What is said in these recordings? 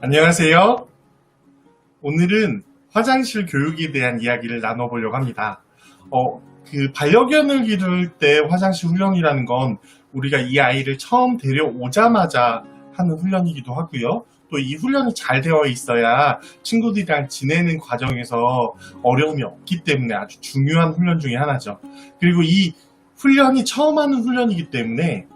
안녕하세요. 오늘은 화장실 교육에 대한 이야기를 나눠보려고 합니다. 반려견을 기를 때 화장실 훈련이라는 건 우리가 이 아이를 처음 데려오자마자 하는 훈련이기도 하고요. 또 이 훈련이 잘 되어 있어야 친구들이랑 지내는 과정에서 어려움이 없기 때문에 아주 중요한 훈련 중에 하나죠. 그리고 이 훈련이 처음 하는 훈련이기 때문에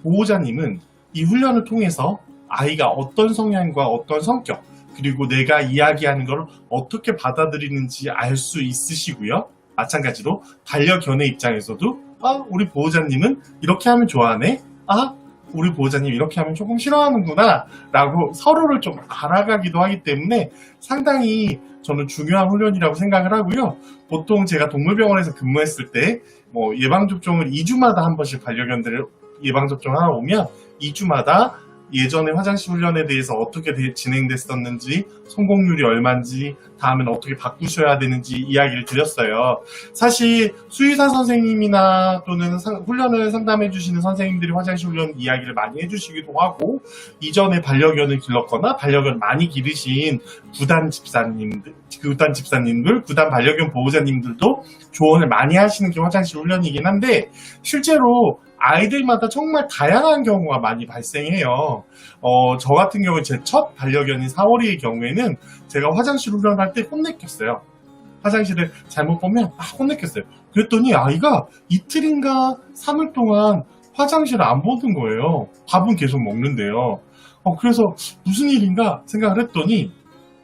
보호자님은 이 훈련을 통해서 아이가 어떤 성향과 어떤 성격, 그리고 내가 이야기하는 걸 어떻게 받아들이는지 알 수 있으시고요. 마찬가지로 반려견의 입장에서도 우리 보호자님은 이렇게 하면 좋아하네. 우리 보호자님 이렇게 하면 조금 싫어하는구나 라고 서로를 좀 알아가기도 하기 때문에 상당히 저는 중요한 훈련이라고 생각을 하고요. 보통 제가 동물병원에서 근무했을 때 예방접종을 2주마다 한 번씩 반려견들을 예방접종하러 오면 2주마다 예전에 화장실 훈련에 대해서 어떻게 진행됐었는지, 성공률이 얼마인지, 다음엔 어떻게 바꾸셔야 되는지 이야기를 드렸어요. 사실 수의사 선생님이나 또는 훈련을 상담해 주시는 선생님들이 화장실 훈련 이야기를 많이 해주시기도 하고, 이전에 반려견을 길렀거나 반려견 많이 기르신 구단 집사님들, 구단 반려견 보호자님들도 조언을 많이 하시는 게 화장실 훈련이긴 한데, 실제로 아이들마다 정말 다양한 경우가 많이 발생해요. 저 같은 경우에 제 첫 반려견인 사월이의 경우에는 제가 화장실 훈련할 때 혼내켰어요. 화장실을 잘못 보면 혼내켰어요. 그랬더니 아이가 이틀인가 3일 동안 화장실을 안 보는 거예요. 밥은 계속 먹는데요. 그래서 무슨 일인가 생각을 했더니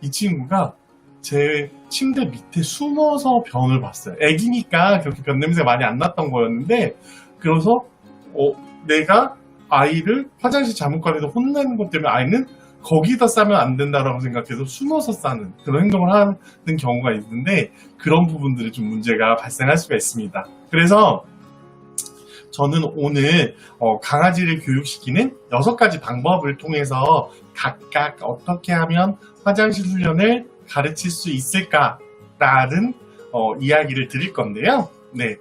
이 친구가 제 침대 밑에 숨어서 변을 봤어요. 애기니까 그렇게 변 냄새가 많이 안 났던 거였는데, 그래서 내가 아이를 화장실 잘못 가려서 혼내는 것 때문에 아이는 거기다 싸면 안 된다라고 생각해서 숨어서 싸는 그런 행동을 하는 경우가 있는데, 그런 부분들이 좀 문제가 발생할 수가 있습니다. 그래서 저는 오늘 강아지를 교육시키는 6가지 방법을 통해서 각각 어떻게 하면 화장실 훈련을 가르칠 수 있을까라는 이야기를 드릴 건데요. 네.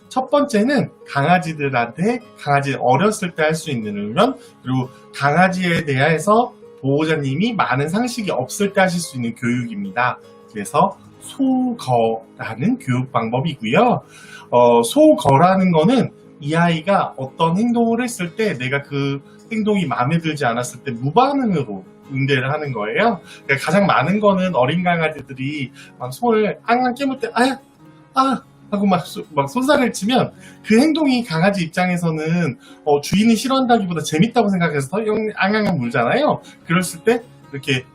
첫 번째는 강아지들한테 강아지 어렸을 때 할 수 있는 훈련, 그리고 강아지에 대해서 보호자님이 많은 상식이 없을 때 하실 수 있는 교육입니다. 그래서 소거라는 교육 방법이고요. 소거라는 거는 이 아이가 어떤 행동을 했을 때 내가 그 행동이 마음에 들지 않았을 때 무반응으로 응대를 하는 거예요. 그러니까 가장 많은 거는 어린 강아지들이 막 손을 앙앙 깨물 때 하고 막 손살을 치면 그 행동이 강아지 입장에서는 주인이 싫어한다기보다 재밌다고 생각해서 앙앙앙 물잖아요. 그랬을 때 이렇게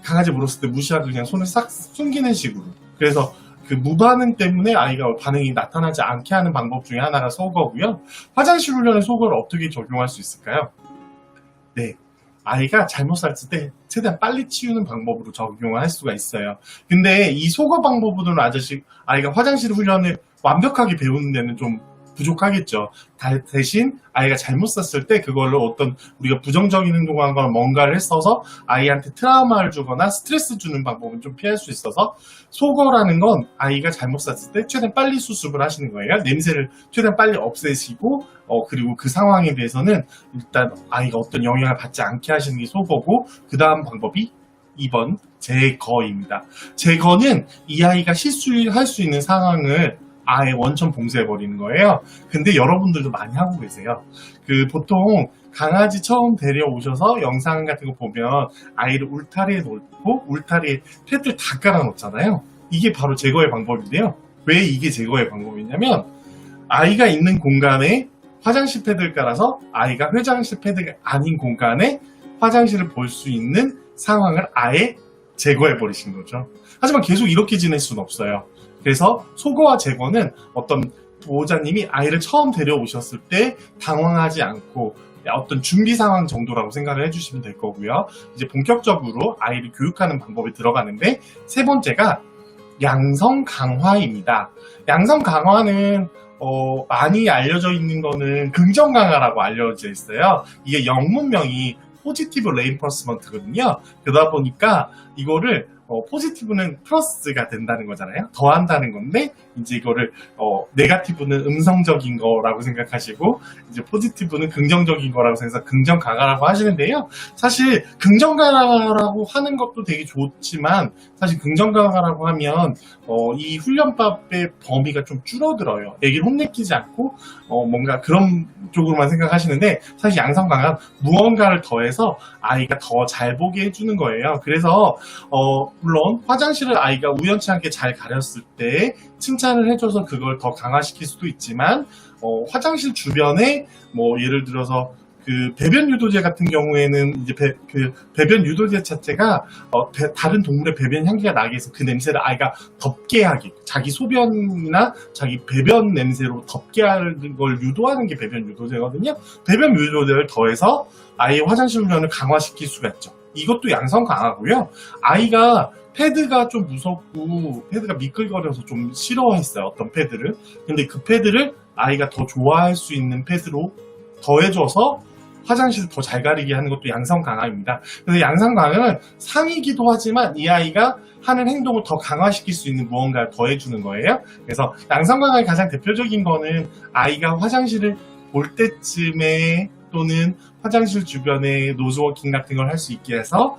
강아지 물었을 때 무시하고 그냥 손을 싹 숨기는 식으로. 그래서 그 무반응 때문에 아이가 반응이 나타나지 않게 하는 방법 중에 하나가 소거고요. 화장실 훈련에 소거를 어떻게 적용할 수 있을까요? 네. 아이가 잘못 쌌을 때 최대한 빨리 치우는 방법으로 적용을 할 수가 있어요. 근데 이 소거 방법으로는 아이가 화장실 훈련을 완벽하게 배우는 데는 좀 부족하겠죠. 대신 아이가 잘못 쌌을 때 그걸로 어떤 우리가 부정적인 행동을 거나 뭔가를 했어서 아이한테 트라우마를 주거나 스트레스 주는 방법은 좀 피할 수 있어서, 소거라는 건 아이가 잘못 쌌을 때 최대한 빨리 수습을 하시는 거예요. 냄새를 최대한 빨리 없애시고, 그리고 그 상황에 대해서는 일단 아이가 어떤 영향을 받지 않게 하시는 게 소거고, 그 다음 방법이 2번 제거입니다. 제거는 이 아이가 실수할 수 있는 상황을 아예 원천 봉쇄해버리는 거예요. 근데 여러분들도 많이 하고 계세요. 보통 강아지 처음 데려오셔서 영상 같은 거 보면 아이를 울타리에 놓고 울타리에 패드를 다 깔아놓잖아요. 이게 바로 제거의 방법인데요. 왜 이게 제거의 방법이냐면, 아이가 있는 공간에 화장실 패드를 깔아서 아이가 화장실 패드가 아닌 공간에 화장실을 볼 수 있는 상황을 아예 제거해버리신 거죠. 하지만 계속 이렇게 지낼 수는 없어요. 그래서 소거와 제거는 어떤 보호자님이 아이를 처음 데려오셨을 때 당황하지 않고 어떤 준비 상황 정도라고 생각을 해주시면 될 거고요. 이제 본격적으로 아이를 교육하는 방법에 들어가는데, 3번째가 양성 강화입니다. 양성 강화는 많이 알려져 있는 거는 긍정 강화라고 알려져 있어요. 이게 영문명이 포지티브 레인포스먼트거든요. 그러다 보니까 이거를 포지티브는 플러스가 된다는 거잖아요. 더한다는 건데 이제 이거를 네거티브는 음성적인 거라고 생각하시고 이제 포지티브는 긍정적인 거라고 생각해서 긍정 강화라고 하시는데요. 사실 긍정 강화라고 하는 것도 되게 좋지만 사실 긍정 강화라고 하면 이 훈련법의 범위가 좀 줄어들어요. 애기를 혼내키지 않고 뭔가 그런 쪽으로만 생각하시는데 사실 양성 강화는 무언가를 더해서 아이가 더 잘 보게 해주는 거예요. 그래서 물론 화장실을 아이가 우연치 않게 잘 가렸을 때 칭찬을 해줘서 그걸 더 강화시킬 수도 있지만 화장실 주변에 뭐 예를 들어서 그 배변 유도제 같은 경우에는 이제 배변 유도제 자체가 다른 동물의 배변 향기가 나게 해서 그 냄새를 아이가 덮게 하기, 자기 소변이나 자기 배변 냄새로 덮게 하는 걸 유도하는 게 배변 유도제거든요. 배변 유도제를 더해서 아이의 화장실 훈련을 강화시킬 수가 있죠. 이것도 양성 강화고요. 아이가 패드가 좀 무섭고 패드가 미끌거려서 좀 싫어했어요. 어떤 패드를. 근데 그 패드를 아이가 더 좋아할 수 있는 패드로 더해줘서 화장실을 더 잘 가리게 하는 것도 양성 강화입니다. 그래서 양성 강화는 상이기도 하지만 이 아이가 하는 행동을 더 강화시킬 수 있는 무언가를 더해주는 거예요. 그래서 양성 강화의 가장 대표적인 거는 아이가 화장실을 볼 때쯤에 또는 화장실 주변에 노즈워킹 같은 걸 할 수 있게 해서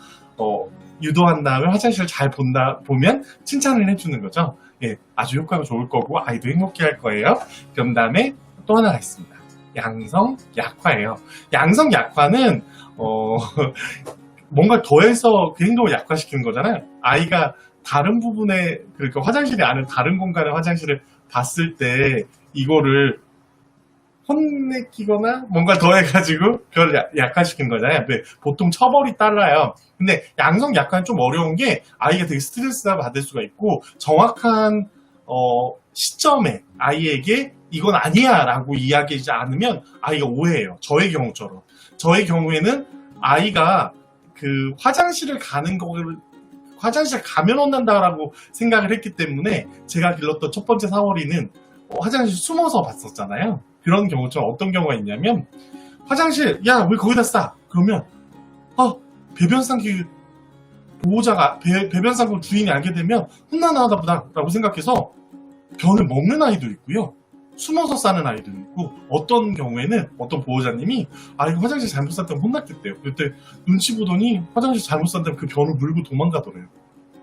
유도한 다음에 화장실을 잘 보면 칭찬을 해주는 거죠. 예, 아주 효과가 좋을 거고 아이도 행복해 할 거예요. 그런 다음에 또 하나가 있습니다. 양성 약화예요. 양성 약화는 뭔가 더해서 그 행동을 약화시키는 거잖아요. 아이가 다른 부분에 그러니까 화장실이 아닌 다른 공간의 화장실을 봤을 때 이거를 혼내키거나 뭔가 더해가지고 그걸 약화시키는 거잖아요. 보통 처벌이 따라요. 근데 양성 약화는 좀 어려운 게 아이가 되게 스트레스를 받을 수가 있고 정확한 시점에 아이에게 이건 아니야 라고 이야기하지 않으면 아이가 오해해요. 저의 경우처럼. 저의 경우에는 아이가 그 화장실을 가는 거를 화장실 가면 혼난다라고 생각을 했기 때문에 제가 길렀던 첫 번째 사월이는 화장실 숨어서 봤었잖아요. 그런 경우처럼 어떤 경우가 있냐면 화장실 야 왜 거기다 싸? 그러면 배변상기 보호자가 배변상구 주인이 알게 되면 혼나나 보다 라고 생각해서 변을 먹는 아이도 있고요. 숨어서 싸는 아이도 있고 어떤 경우에는 어떤 보호자님이 이거 화장실 잘못 쌌다면 혼났겠대요. 그때 눈치 보더니 화장실 잘못 쌌다면 그 변을 물고 도망가더래요.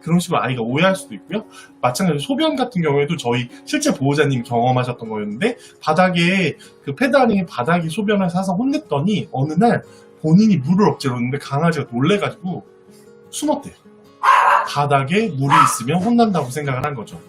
그런 식으로 아이가 오해할 수도 있고요. 마찬가지로 소변 같은 경우에도 저희 실제 보호자님 경험하셨던 거였는데 바닥에 그 패드 아닌 바닥에 소변을 사서 혼냈더니 어느 날 본인이 물을 억지로 넣는데 강아지가 놀래가지고 숨었대요. 바닥에 물이 있으면 혼난다고 생각을 한 거죠.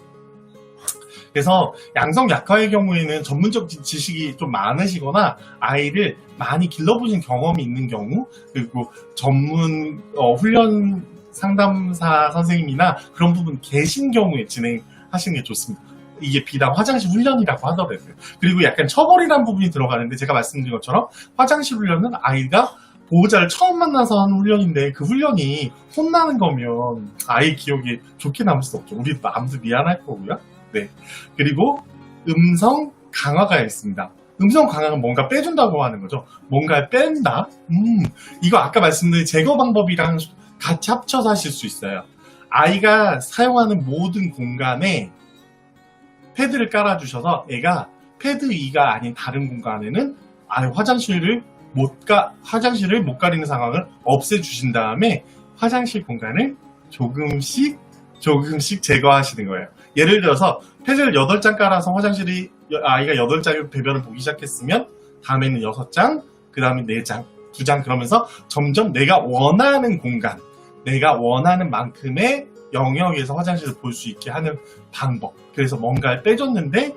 그래서 양성 약화의 경우에는 전문적 지식이 좀 많으시거나 아이를 많이 길러보신 경험이 있는 경우 그리고 전문 훈련 상담사 선생님이나 그런 부분 계신 경우에 진행하시는 게 좋습니다. 이게 비단 화장실 훈련이라고 하더라고요. 그리고 약간 처벌이라는 부분이 들어가는데 제가 말씀드린 것처럼 화장실 훈련은 아이가 보호자를 처음 만나서 하는 훈련인데 그 훈련이 혼나는 거면 아이 기억이 좋게 남을 수 없죠. 우리 아무도 미안할 거고요. 네. 그리고 음성 강화가 있습니다. 음성 강화는 뭔가 빼준다고 하는 거죠. 뭔가를 뺀다? 이거 아까 말씀드린 제거 방법이랑 같이 합쳐서 하실 수 있어요. 아이가 사용하는 모든 공간에 패드를 깔아주셔서 애가 패드 2가 아닌 다른 공간에는 아예 화장실을 못 가리는 상황을 없애주신 다음에 화장실 공간을 조금씩 제거하시는 거예요. 예를 들어서 패드를 8장 깔아서 화장실이 아이가 8장의 배변을 보기 시작했으면 다음에는 6장, 그 다음에 4장, 2장 그러면서 점점 내가 원하는 공간, 내가 원하는 만큼의 영역에서 화장실을 볼 수 있게 하는 방법. 그래서 뭔가를 빼줬는데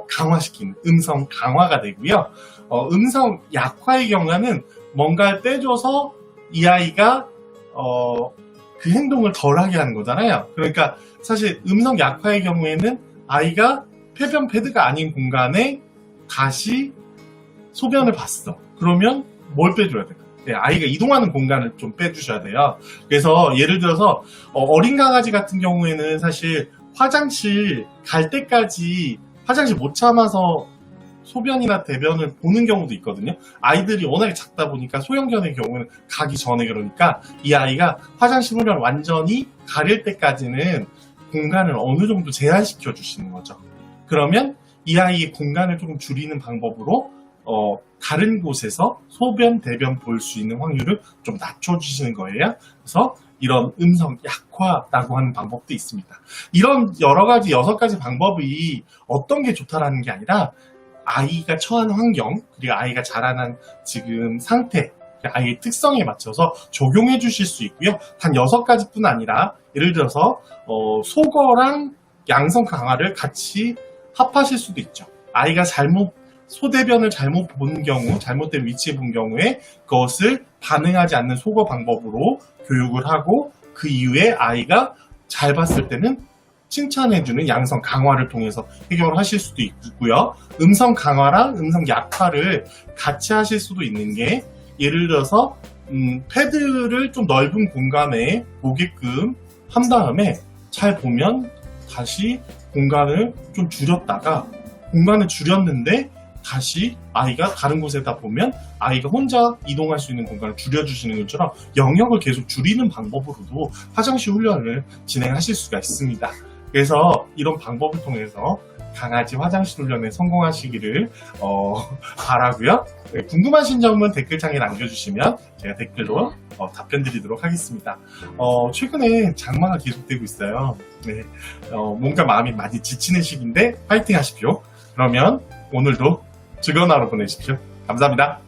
강화시키는 음성 강화가 되고요. 음성 약화의 경우는 뭔가를 빼줘서 이 아이가 그 행동을 덜하게 하는 거잖아요. 그러니까 사실 음성 약화의 경우에는 아이가 폐변 패드가 아닌 공간에 다시 소변을 봤어. 그러면 뭘 빼줘야 돼요? 네, 아이가 이동하는 공간을 좀 빼주셔야 돼요. 그래서 예를 들어서 어린 강아지 같은 경우에는 사실 화장실 갈 때까지 화장실 못 참아서 소변이나 대변을 보는 경우도 있거든요. 아이들이 워낙에 작다 보니까 소형견의 경우는 가기 전에 그러니까 이 아이가 화장실 훈련을 완전히 가릴 때까지는 공간을 어느 정도 제한시켜 주시는 거죠. 그러면 이 아이의 공간을 조금 줄이는 방법으로 다른 곳에서 소변, 대변 볼 수 있는 확률을 좀 낮춰주시는 거예요. 그래서 이런 음성 약화라고 하는 방법도 있습니다. 이런 여러 가지 6가지 방법이 어떤 게 좋다라는 게 아니라 아이가 처한 환경, 그리고 아이가 자라난 지금 상태, 아이의 특성에 맞춰서 적용해 주실 수 있고요. 단 6가지뿐 아니라 예를 들어서 소거랑 양성 강화를 같이 합하실 수도 있죠. 아이가 소대변을 잘못 본 경우, 잘못된 위치에 본 경우에 그것을 반응하지 않는 소거 방법으로 교육을 하고 그 이후에 아이가 잘 봤을 때는 칭찬해주는 양성 강화를 통해서 해결을 하실 수도 있고요. 음성 강화랑 음성 약화를 같이 하실 수도 있는 게 예를 들어서 패드를 좀 넓은 공간에 보게끔 한 다음에 잘 보면 다시 공간을 좀 줄였다가 공간을 줄였는데 다시 아이가 다른 곳에다 보면 아이가 혼자 이동할 수 있는 공간을 줄여주시는 것처럼 영역을 계속 줄이는 방법으로도 화장실 훈련을 진행하실 수가 있습니다. 그래서 이런 방법을 통해서 강아지 화장실 훈련에 성공하시기를 바라고요. 네, 궁금하신 점은 댓글창에 남겨주시면 제가 댓글로 답변 드리도록 하겠습니다. 최근에 장마가 계속되고 있어요. 네, 뭔가 마음이 많이 지치는 시기인데 파이팅 하십시오. 그러면 오늘도 즐거운 하루 보내십시오. 감사합니다.